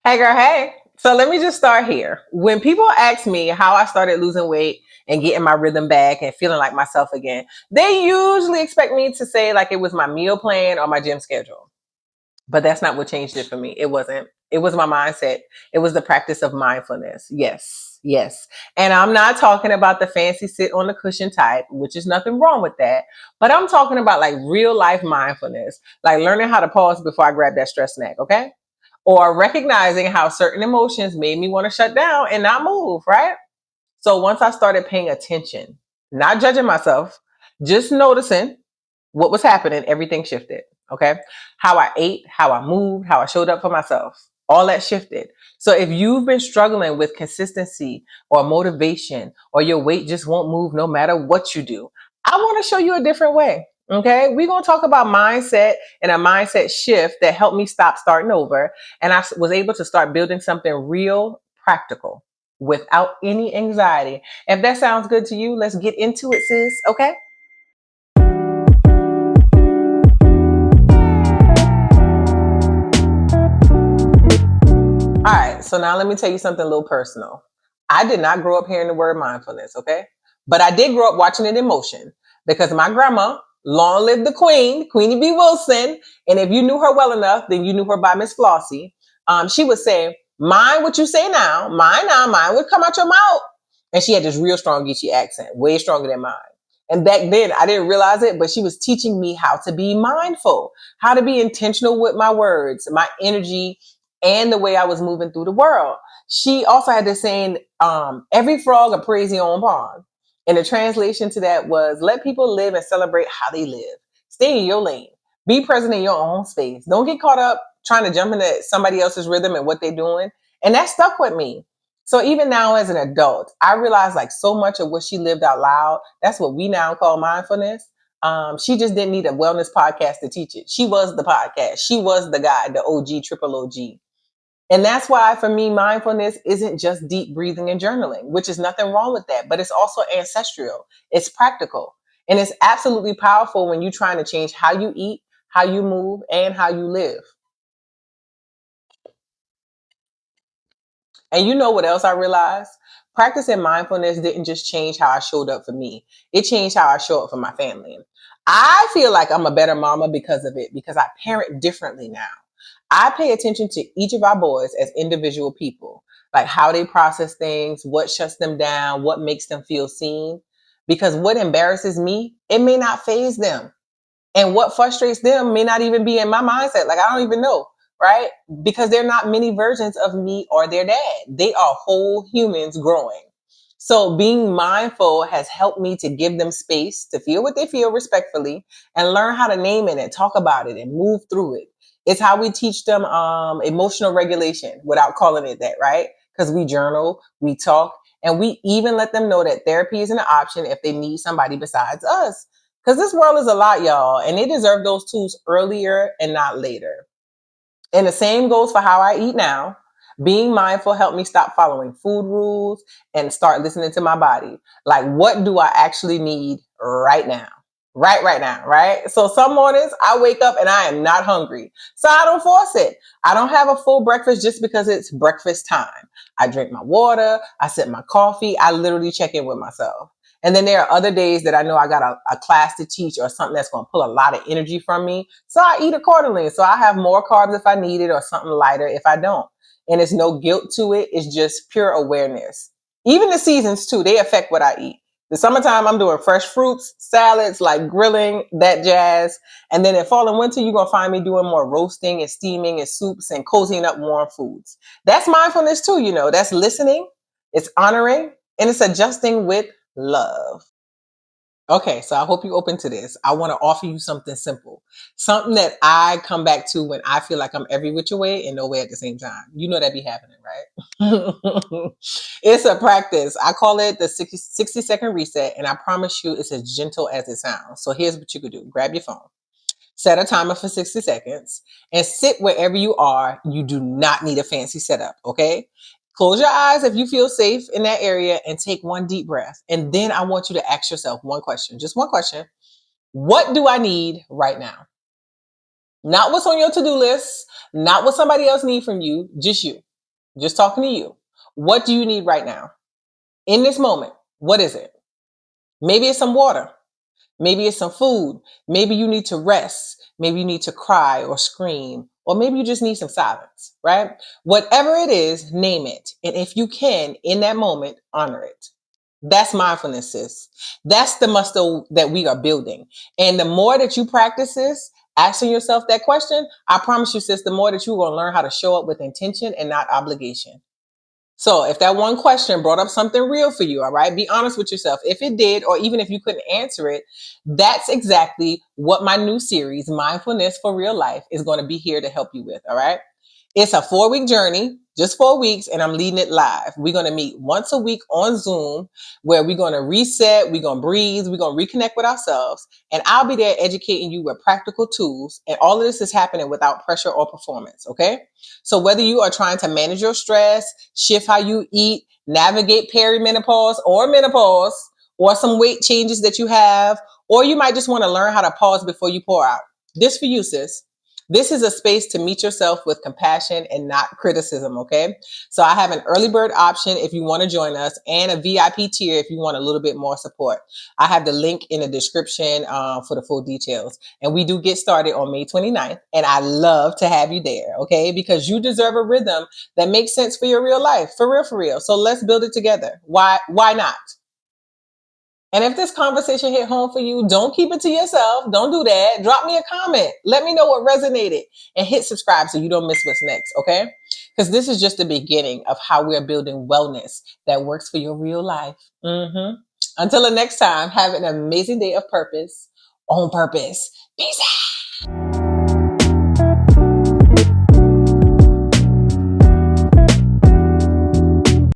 Hey girl, hey. So let me just start here. When people ask me how I started losing weight and getting my rhythm back and feeling like myself again, they usually expect me to say like it was my meal plan or my gym schedule. But that's not what changed it for me. It wasn't. It was my mindset. It was the practice of mindfulness. Yes, yes. And I'm not talking about the fancy sit on the cushion type, which is nothing wrong with that. But I'm talking about like real life mindfulness, like learning how to pause before I grab that stress snack, okay? Or recognizing how certain emotions made me want to shut down and not move, right? So once I started paying attention, not judging myself, just noticing what was happening, everything shifted. Okay. How I ate, how I moved, how I showed up for myself, all that shifted. So if you've been struggling with consistency or motivation or your weight just won't move no matter what you do, I want to show you a different way. Okay. We're going to talk about mindset and a mindset shift that helped me stop starting over. And I was able to start building something real practical without any anxiety. If that sounds good to you, let's get into it, sis. Okay. All right, so now let me tell you something a little personal. I did not grow up hearing the word mindfulness, okay? But I did grow up watching it in motion because my grandma, long live the queen, Queenie B. Wilson, and if you knew her well enough, then you knew her by Miss Flossie. She would say, mind what you say now, mind would come out your mouth. And she had this real strong Geechee accent, way stronger than mine. And back then, I didn't realize it, but she was teaching me how to be mindful, how to be intentional with my words, my energy, and the way I was moving through the world. She also had this saying, every frog a praise your own pond. And the translation to that was let people live and celebrate how they live. Stay in your lane. Be present in your own space. Don't get caught up trying to jump into somebody else's rhythm and what they're doing. And that stuck with me. So even now as an adult, I realize like so much of what she lived out loud, that's what we now call mindfulness. She just didn't need a wellness podcast to teach it. She was the podcast. She was the guy, the OG, triple OG. And that's why for me, mindfulness isn't just deep breathing and journaling, which is nothing wrong with that, but it's also ancestral. It's practical. And it's absolutely powerful when you're trying to change how you eat, how you move, and how you live. And you know what else I realized? Practicing mindfulness didn't just change how I showed up for me. It changed how I show up for my family. I feel like I'm a better mama because of it, because I parent differently now. I pay attention to each of our boys as individual people, like how they process things, what shuts them down, what makes them feel seen. Because what embarrasses me, it may not phase them. And what frustrates them may not even be in my mindset. Like, I don't even know, right? Because they're not many versions of me or their dad. They are whole humans growing. So being mindful has helped me to give them space to feel what they feel respectfully and learn how to name it and talk about it and move through it. It's how we teach them emotional regulation without calling it that, right? Because we journal, we talk, and we even let them know that therapy is an option if they need somebody besides us. Because this world is a lot, y'all, and they deserve those tools earlier and not later. And the same goes for how I eat now. Being mindful helped me stop following food rules and start listening to my body. Like, what do I actually need right now? Right now, right? So some mornings I wake up and I am not hungry. So I don't force it. I don't have a full breakfast just because it's breakfast time. I drink my water, I sip my coffee, I literally check in with myself. And then there are other days that I know I got a class to teach or something that's going to pull a lot of energy from me. So I eat accordingly. So I have more carbs if I need it or something lighter if I don't. And it's no guilt to it. It's just pure awareness. Even the seasons too, they affect what I eat. The summertime, I'm doing fresh fruits, salads, like grilling, that jazz. And then in fall and winter, you're going to find me doing more roasting and steaming and soups and cozying up warm foods. That's mindfulness too, you know. That's listening, it's honoring, and it's adjusting with love. Okay, so I hope you're open to this. I want to offer you something simple, something that I come back to when I feel like I'm every which way and nowhere at the same time. You know that be happening, right? It's a practice. I call it the 60-second reset, and I promise you it's as gentle as it sounds. So here's what you could do. Grab your phone, set a timer for 60 seconds, and sit wherever you are. You do not need a fancy setup, okay? Close your eyes if you feel safe in that area and take one deep breath. And then I want you to ask yourself one question, just one question. What do I need right now? Not what's on your to-do list, not what somebody else needs from you, just you. Just talking to you. What do you need right now? In this moment, what is it? Maybe it's some water. Maybe it's some food. Maybe you need to rest. Maybe you need to cry or scream. Or maybe you just need some silence, right? Whatever it is, name it. And if you can, in that moment, honor it. That's mindfulness, sis. That's the muscle that we are building. And the more that you practice this, asking yourself that question, I promise you, sis, the more that you're going to learn how to show up with intention and not obligation. So if that one question brought up something real for you, all right, be honest with yourself. If it did, or even if you couldn't answer it, that's exactly what my new series, Mindfulness for Real Life, is going to be here to help you with. All right. It's a 4-week journey, just 4 weeks, and I'm leading it live. We're going to meet once a week on Zoom where we're going to reset, we're going to breathe, we're going to reconnect with ourselves, and I'll be there educating you with practical tools. And all of this is happening without pressure or performance. Okay. So whether you are trying to manage your stress, shift how you eat, navigate perimenopause or menopause, or some weight changes that you have, or you might just want to learn how to pause before you pour out. This for you, sis. This is a space to meet yourself with compassion and not criticism, okay? So I have an early bird option if you want to join us, and a VIP tier if you want a little bit more support. I have the link in the description for the full details. And we do get started on May 29th, and I love to have you there, okay? Because you deserve a rhythm that makes sense for your real life, for real, for real. So let's build it together. Why not? And if this conversation hit home for you, don't keep it to yourself. Don't do that. Drop me a comment. Let me know what resonated, and hit subscribe so you don't miss what's next. Okay. Because this is just the beginning of how we're building wellness that works for your real life. Until the next time, have an amazing day of purpose on purpose. Peace out.